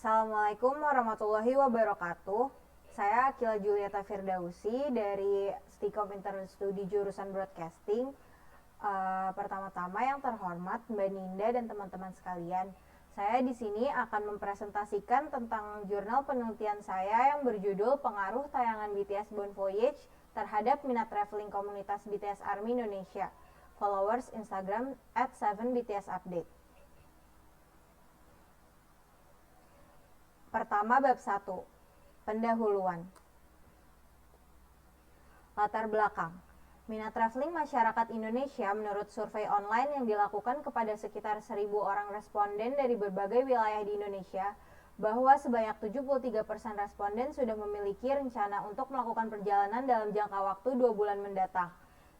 Assalamualaikum warahmatullahi wabarakatuh. Saya Akila Julieta Firdausi dari Stikom Intern Studi jurusan Broadcasting. Pertama-tama yang terhormat Mbak Ninda dan teman-teman sekalian, saya di sini akan mempresentasikan tentang jurnal penelitian saya yang berjudul Pengaruh Tayangan BTS Bon Voyage terhadap minat traveling komunitas BTS Army Indonesia. Followers Instagram @7BTSUpdate. Pertama, bab 1. Pendahuluan. Latar belakang. Minat traveling masyarakat Indonesia menurut survei online yang dilakukan kepada sekitar 1.000 orang responden dari berbagai wilayah di Indonesia, bahwa sebanyak 73% responden sudah memiliki rencana untuk melakukan perjalanan dalam jangka waktu 2 bulan mendatang.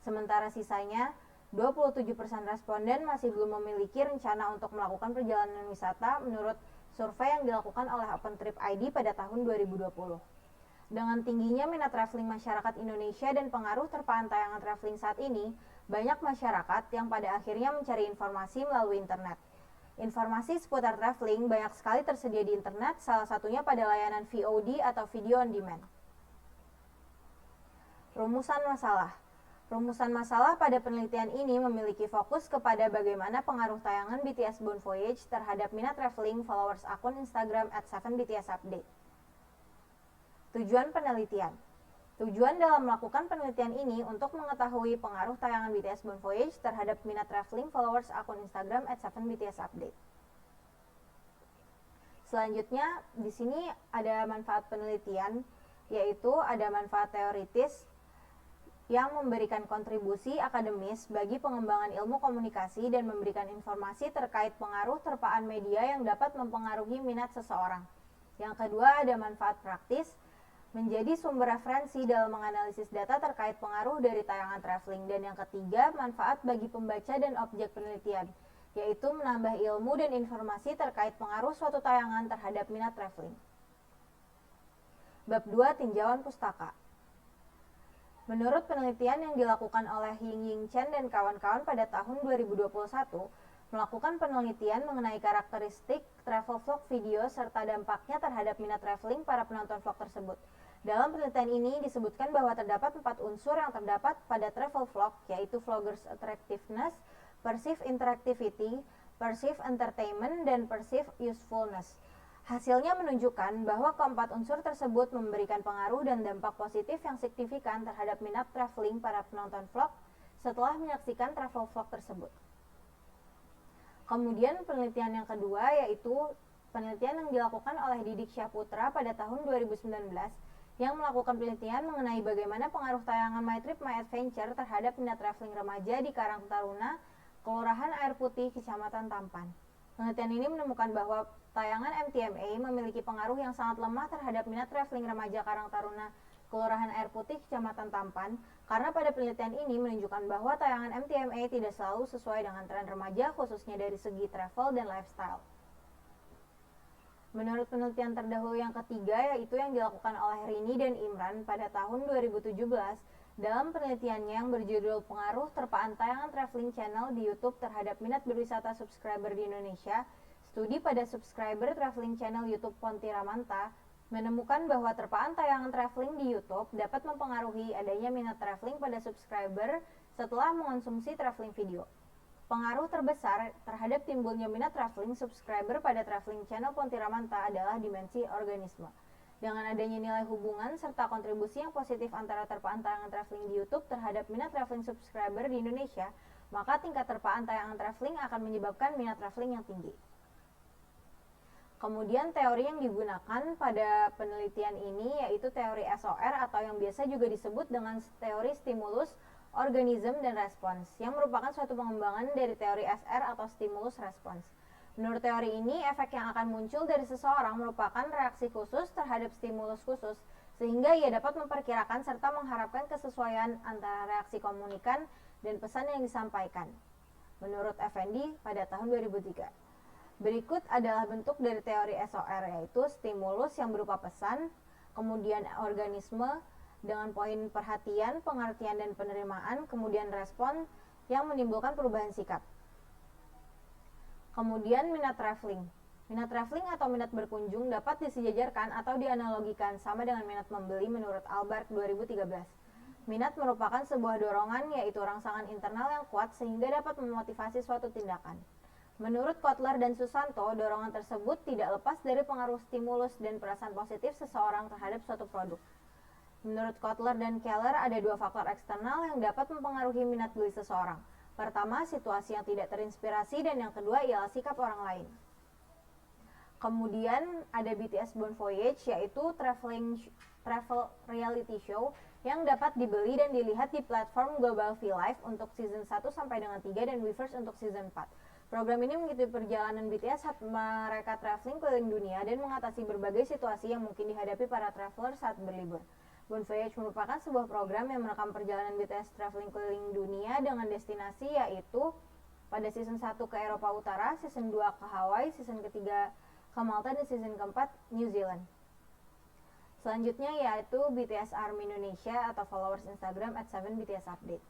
Sementara sisanya, 27% responden masih belum memiliki rencana untuk melakukan perjalanan wisata menurut survei yang dilakukan oleh OpenTrip ID pada tahun 2020. Dengan tingginya minat traveling masyarakat Indonesia dan pengaruh terpaan tayangan traveling saat ini, banyak masyarakat yang pada akhirnya mencari informasi melalui internet. Informasi seputar traveling banyak sekali tersedia di internet, salah satunya pada layanan VOD atau Video on Demand. Rumusan masalah. Rumusan masalah pada penelitian ini memiliki fokus kepada bagaimana pengaruh tayangan BTS Bon Voyage terhadap minat traveling followers akun Instagram @7BTSUpdate. Tujuan penelitian. Tujuan dalam melakukan penelitian ini untuk mengetahui pengaruh tayangan BTS Bon Voyage terhadap minat traveling followers akun Instagram @7BTSUpdate. Selanjutnya, di sini ada manfaat penelitian, yaitu ada manfaat teoritis yang memberikan kontribusi akademis bagi pengembangan ilmu komunikasi dan memberikan informasi terkait pengaruh terpaan media yang dapat mempengaruhi minat seseorang. Yang kedua, ada manfaat praktis, menjadi sumber referensi dalam menganalisis data terkait pengaruh dari tayangan traveling. Dan yang ketiga, manfaat bagi pembaca dan objek penelitian, yaitu menambah ilmu dan informasi terkait pengaruh suatu tayangan terhadap minat traveling. Bab 2, tinjauan pustaka. Menurut penelitian yang dilakukan oleh Ying Chen dan kawan-kawan pada tahun 2021, melakukan penelitian mengenai karakteristik travel vlog video serta dampaknya terhadap minat traveling para penonton vlog tersebut. Dalam penelitian ini disebutkan bahwa terdapat 4 unsur yang terdapat pada travel vlog, yaitu vloggers attractiveness, perceived interactivity, perceived entertainment, dan perceived usefulness. Hasilnya menunjukkan bahwa keempat unsur tersebut memberikan pengaruh dan dampak positif yang signifikan terhadap minat traveling para penonton vlog setelah menyaksikan travel vlog tersebut. Kemudian penelitian yang kedua yaitu penelitian yang dilakukan oleh Didik Syahputra pada tahun 2019 yang melakukan penelitian mengenai bagaimana pengaruh tayangan My Trip My Adventure terhadap minat traveling remaja di Karang Taruna, Kelurahan Air Putih, Kecamatan Tampan. Penelitian ini menemukan bahwa tayangan MTMA memiliki pengaruh yang sangat lemah terhadap minat traveling remaja Karang Taruna, Kelurahan Air Putih, Kecamatan Tampan, karena pada penelitian ini menunjukkan bahwa tayangan MTMA tidak selalu sesuai dengan tren remaja, khususnya dari segi travel dan lifestyle. Menurut penelitian terdahulu yang ketiga, yaitu yang dilakukan oleh Rini dan Imran pada tahun 2017, dalam penelitiannya yang berjudul Pengaruh Terpaan Tayangan Traveling Channel di YouTube terhadap Minat Berwisata Subscriber di Indonesia, studi pada subscriber traveling channel YouTube Pontiramanta menemukan bahwa terpaan tayangan traveling di YouTube dapat mempengaruhi adanya minat traveling pada subscriber setelah mengonsumsi traveling video. Pengaruh terbesar terhadap timbulnya minat traveling subscriber pada traveling channel Pontiramanta adalah dimensi organisme. Dengan adanya nilai hubungan serta kontribusi yang positif antara terpaan tayangan traveling di YouTube terhadap minat traveling subscriber di Indonesia, maka tingkat terpaan tayangan traveling akan menyebabkan minat traveling yang tinggi. Kemudian teori yang digunakan pada penelitian ini yaitu teori SOR atau yang biasa juga disebut dengan teori stimulus, organism, dan respons, yang merupakan suatu pengembangan dari teori SR atau stimulus respons. Menurut teori ini, efek yang akan muncul dari seseorang merupakan reaksi khusus terhadap stimulus khusus, sehingga ia dapat memperkirakan serta mengharapkan kesesuaian antara reaksi komunikan dan pesan yang disampaikan. Menurut Effendi pada tahun 2003. Berikut adalah bentuk dari teori SOR, yaitu stimulus yang berupa pesan, kemudian organisme dengan poin perhatian, pengertian, dan penerimaan, kemudian respon yang menimbulkan perubahan sikap. Kemudian minat traveling. Minat traveling atau minat berkunjung dapat disejajarkan atau dianalogikan sama dengan minat membeli menurut Albert 2013. Minat merupakan sebuah dorongan, yaitu rangsangan internal yang kuat sehingga dapat memotivasi suatu tindakan. Menurut Kotler dan Susanto, dorongan tersebut tidak lepas dari pengaruh stimulus dan perasaan positif seseorang terhadap suatu produk. Menurut Kotler dan Keller, ada dua faktor eksternal yang dapat mempengaruhi minat beli seseorang. Pertama, situasi yang tidak terinspirasi, dan yang kedua ialah sikap orang lain. Kemudian ada BTS Bon Voyage, yaitu travel reality show yang dapat dibeli dan dilihat di platform Global V Live untuk season 1 sampai dengan 3 dan Weverse untuk season 4. Program ini mengikuti perjalanan BTS saat mereka traveling keliling dunia dan mengatasi berbagai situasi yang mungkin dihadapi para traveler saat berlibur. Bon Voyage merupakan sebuah program yang merekam perjalanan BTS traveling keliling dunia dengan destinasi yaitu pada season 1 ke Eropa Utara, season 2 ke Hawaii, season ketiga ke Malta, dan season keempat New Zealand. Selanjutnya yaitu BTS ARMY Indonesia atau followers Instagram @7BTSUpdate.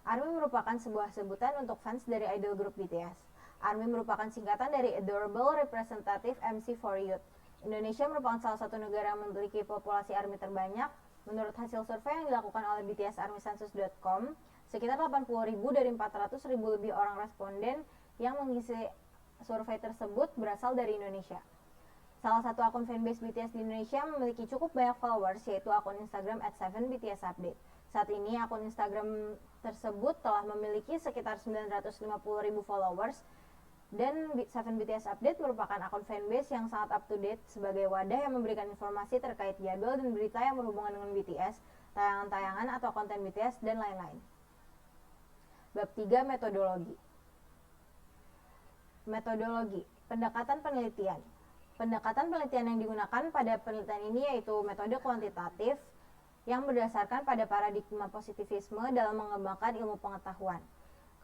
ARMY merupakan sebuah sebutan untuk fans dari idol grup BTS. ARMY merupakan singkatan dari Adorable Representative MC for Youth. Indonesia merupakan salah satu negara yang memiliki populasi ARMY terbanyak. Menurut hasil survei yang dilakukan oleh btsarmycensus.com, sekitar 80.000 dari 400.000 lebih orang responden yang mengisi survei tersebut berasal dari Indonesia. Salah satu akun fanbase BTS di Indonesia memiliki cukup banyak followers, yaitu akun Instagram @7BTSUpdate. Saat ini akun Instagram tersebut telah memiliki sekitar 950.000 followers, dan 7BTSUpdate merupakan akun fanbase yang sangat up to date sebagai wadah yang memberikan informasi terkait jadwal dan berita yang berhubungan dengan BTS, tayangan-tayangan atau konten BTS, dan lain-lain. Bab 3, metodologi. Metodologi, pendekatan penelitian. Pendekatan penelitian yang digunakan pada penelitian ini yaitu metode kuantitatif yang berdasarkan pada paradigma positivisme dalam mengembangkan ilmu pengetahuan.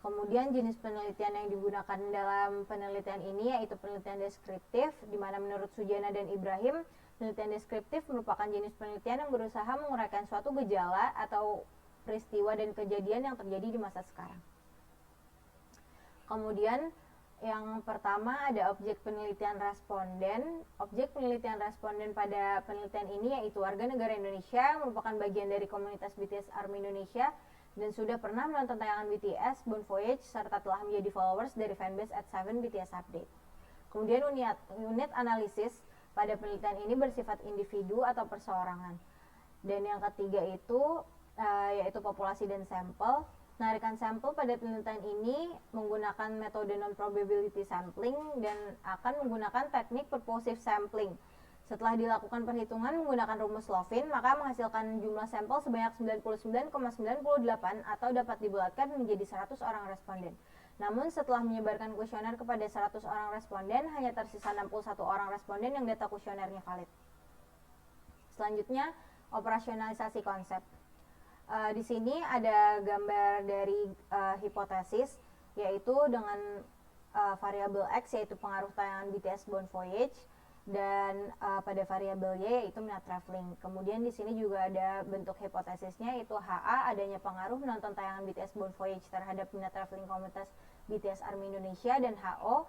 Kemudian jenis penelitian yang digunakan dalam penelitian ini yaitu penelitian deskriptif, di mana menurut Sujana dan Ibrahim, penelitian deskriptif merupakan jenis penelitian yang berusaha menguraikan suatu gejala atau peristiwa dan kejadian yang terjadi di masa sekarang. Kemudian yang pertama ada objek penelitian responden. Objek penelitian responden pada penelitian ini yaitu warga negara Indonesia yang merupakan bagian dari komunitas BTS ARMY Indonesia dan sudah pernah menonton tayangan BTS Bon Voyage serta telah menjadi followers dari fanbase @7BTSUpdate. Kemudian unit analisis pada penelitian ini bersifat individu atau perseorangan. Dan yang ketiga itu yaitu populasi dan sampel. Penarikan sampel pada penelitian ini menggunakan metode non-probability sampling dan akan menggunakan teknik purposive sampling. Setelah dilakukan perhitungan menggunakan rumus Lovin, maka menghasilkan jumlah sampel sebanyak 99,98 atau dapat dibulatkan menjadi 100 orang responden. Namun setelah menyebarkan kuesioner kepada 100 orang responden, hanya tersisa 61 orang responden yang data kuesionernya valid. Selanjutnya, operasionalisasi konsep. Di sini ada gambar dari hipotesis, yaitu dengan variabel X yaitu pengaruh tayangan BTS Bon Voyage, dan pada variabel Y yaitu minat traveling. Kemudian di sini juga ada bentuk hipotesisnya yaitu HA adanya pengaruh menonton tayangan BTS Bon Voyage terhadap minat traveling komunitas BTS ARMY Indonesia, dan HO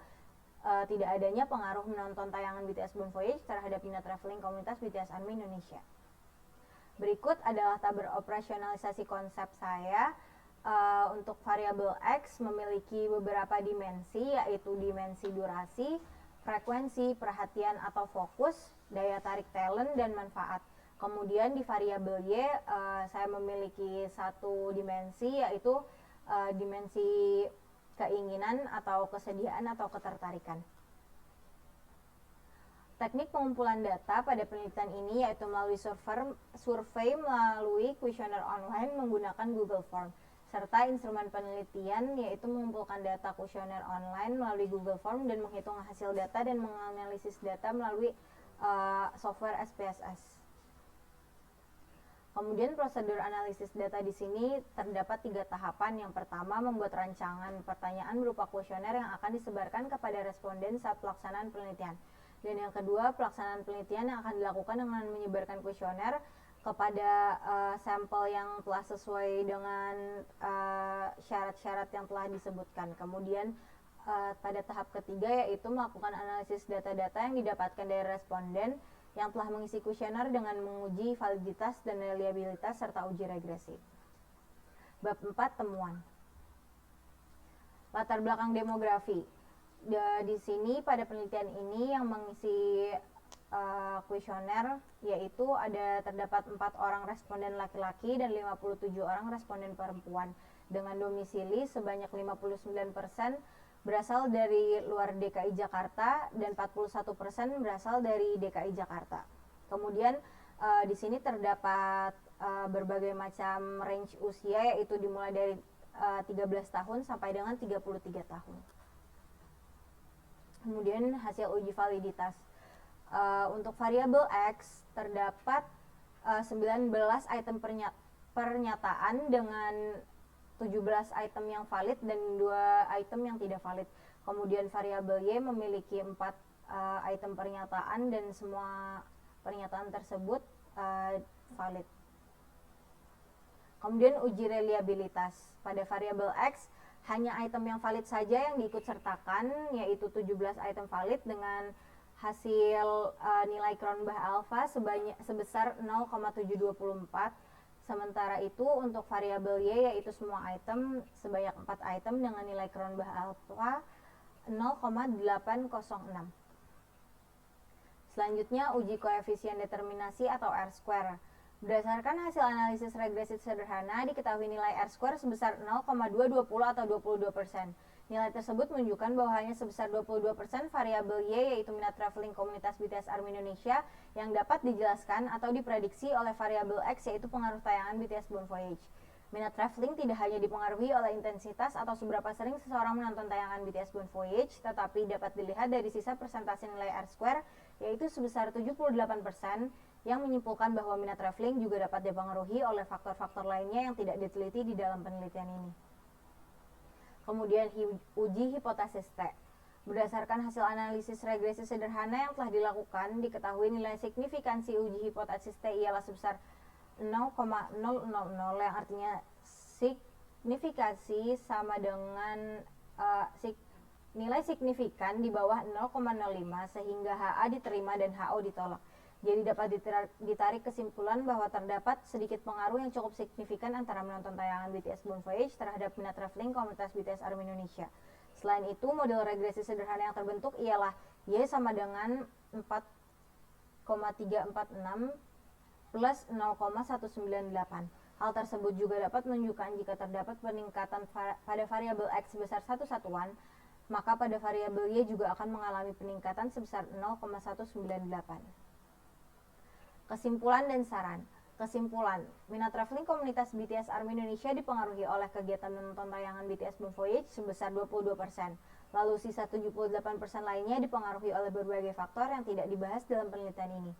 tidak adanya pengaruh menonton tayangan BTS Bon Voyage terhadap minat traveling komunitas BTS ARMY Indonesia. Berikut adalah tabel operasionalisasi konsep saya. Untuk variabel X memiliki beberapa dimensi, yaitu dimensi durasi, frekuensi, perhatian atau fokus, daya tarik talent, dan manfaat. Kemudian di variabel Y saya memiliki satu dimensi, yaitu dimensi keinginan atau kesediaan atau ketertarikan. Teknik pengumpulan data pada penelitian ini yaitu melalui survei melalui kuesioner online menggunakan Google Form, serta instrumen penelitian yaitu mengumpulkan data kuesioner online melalui Google Form dan menghitung hasil data dan menganalisis data melalui software SPSS. Kemudian prosedur analisis data di sini terdapat 3 tahapan. Yang pertama, membuat rancangan pertanyaan berupa kuesioner yang akan disebarkan kepada responden saat pelaksanaan penelitian. Dan yang kedua, pelaksanaan penelitian yang akan dilakukan dengan menyebarkan kuesioner kepada sampel yang telah sesuai dengan syarat-syarat yang telah disebutkan. Kemudian pada tahap ketiga, yaitu melakukan analisis data-data yang didapatkan dari responden yang telah mengisi kuesioner dengan menguji validitas dan reliabilitas serta uji regresi. Bab 4, temuan. Latar belakang demografi. Di sini pada penelitian ini yang mengisi kuesioner yaitu terdapat 4 orang responden laki-laki dan 57 orang responden perempuan dengan domisili sebanyak 59% berasal dari luar DKI Jakarta dan 41% berasal dari DKI Jakarta. Kemudian di sini terdapat berbagai macam range usia, yaitu dimulai dari 13 tahun sampai dengan 33 tahun. Kemudian hasil uji validitas. Untuk variabel X terdapat 19 item pernyataan dengan 17 item yang valid dan 2 item yang tidak valid. Kemudian variabel Y memiliki 4 item pernyataan dan semua pernyataan tersebut valid. Kemudian uji reliabilitas. Pada variabel X hanya item yang valid saja yang diikutsertakan, yaitu 17 item valid dengan hasil nilai Cronbach alpha sebesar 0,724. Sementara itu untuk variabel Y yaitu semua item sebanyak 4 item dengan nilai Cronbach alpha 0,806. Selanjutnya uji koefisien determinasi atau R-square. Berdasarkan hasil analisis regresi sederhana, diketahui nilai R-square sebesar 0,220 atau 22%. Nilai tersebut menunjukkan bahwa hanya sebesar 22% variabel Y, yaitu minat traveling komunitas BTS Army Indonesia, yang dapat dijelaskan atau diprediksi oleh variabel X, yaitu pengaruh tayangan BTS Bon Voyage. Minat traveling tidak hanya dipengaruhi oleh intensitas atau seberapa sering seseorang menonton tayangan BTS Bon Voyage, tetapi dapat dilihat dari sisa persentase nilai R-square, yaitu sebesar 78%, yang menyimpulkan bahwa minat traveling juga dapat dipengaruhi oleh faktor-faktor lainnya yang tidak diteliti di dalam penelitian ini. Kemudian uji hipotesis T. Berdasarkan hasil analisis regresi sederhana yang telah dilakukan, diketahui nilai signifikansi uji hipotesis T ialah sebesar 0,000, yang artinya signifikasi sama dengan nilai signifikan di bawah 0,05 sehingga HA diterima dan HO ditolak. Jadi dapat ditarik kesimpulan bahwa terdapat sedikit pengaruh yang cukup signifikan antara menonton tayangan BTS Bon Voyage terhadap minat traveling komunitas BTS Army Indonesia. Selain itu, model regresi sederhana yang terbentuk ialah Y sama dengan 4,346 plus 0,198. Hal tersebut juga dapat menunjukkan jika terdapat peningkatan pada variabel X sebesar 1 satuan, maka pada variabel Y juga akan mengalami peningkatan sebesar 0,198. Kesimpulan dan saran. Kesimpulan, minat traveling komunitas BTS Army Indonesia dipengaruhi oleh kegiatan menonton tayangan BTS Bon Voyage sebesar 22%. Lalu sisa 78% lainnya dipengaruhi oleh berbagai faktor yang tidak dibahas dalam penelitian ini.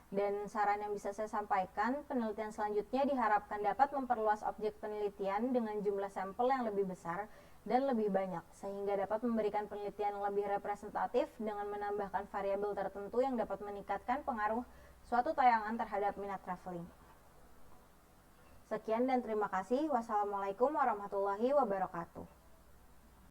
Dan saran yang bisa saya sampaikan, penelitian selanjutnya diharapkan dapat memperluas objek penelitian dengan jumlah sampel yang lebih besar dan lebih banyak, sehingga dapat memberikan penelitian yang lebih representatif dengan menambahkan variabel tertentu yang dapat meningkatkan pengaruh suatu tayangan terhadap minat traveling. Sekian dan terima kasih. Wassalamualaikum warahmatullahi wabarakatuh.